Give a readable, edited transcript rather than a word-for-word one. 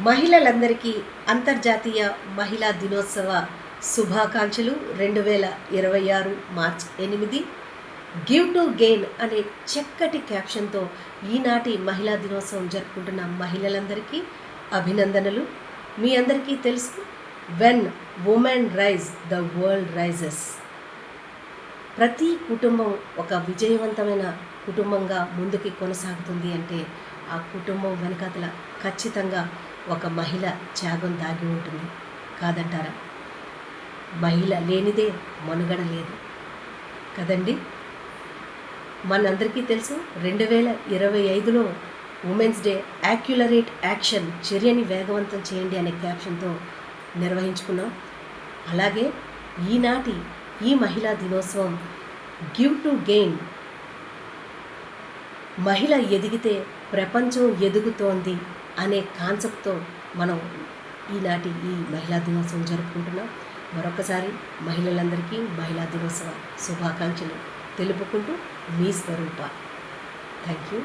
మహిళలందరికీ అంతర్జాతీయ మహిళా దినోత్సవ శుభాకాంక్షలు. 2026 మార్చ్ 8 గివ్ టు గెయిన్ అనే చక్కటి క్యాప్షన్తో ఈనాటి మహిళా దినోత్సవం జరుపుకుంటున్న మహిళలందరికీ అభినందనలు. మీ అందరికీ తెలుసు, when women rise the world rises. ప్రతి కుటుంబం ఒక విజయవంతమైన కుటుంబంగా ముందుకి కొనసాగుతుంది అంటే ఆ కుటుంబం వెనకాతల ఖచ్చితంగా ఒక మహిళ త్యాగం దాగి ఉంటుంది, కాదంటారా? మహిళ లేనిదే మనుగడ లేదు కదండి. మనందరికీ తెలుసు, 2025లో ఉమెన్స్ డే యాక్యులరేట్ యాక్షన్, చర్యని వేగవంతం చేయండి అనే క్యాప్షన్తో నిర్వహించుకున్నాం. అలాగే ఈనాటి ఈ మహిళా దినోత్సవం గివ్ టు గెయిన్, మహిళ ఎదిగితే ప్రపంచం ఎదుగుతోంది అనే కాన్సెప్ట్తో మనం ఈనాటి ఈ మహిళా దినోత్సవం జరుపుకుంటున్నాం. మరొకసారి మహిళలందరికీ మహిళా దినోత్సవ శుభాకాంక్షలు తెలుపుకుంటూ మీ స్వరూప. Thank you.